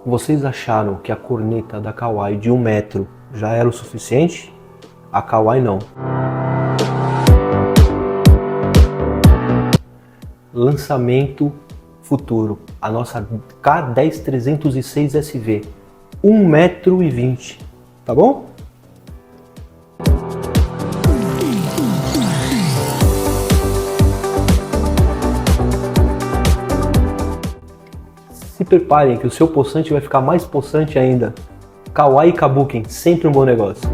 Vocês acharam que a corneta da Kawai de 1 metro já era o suficiente? A Kawai não. Lançamento futuro, a nossa K10306 SV, 1,20 metro, tá bom? Se preparem que o seu poçante vai ficar mais poçante ainda. Kawai e Kabuken, sempre um bom negócio.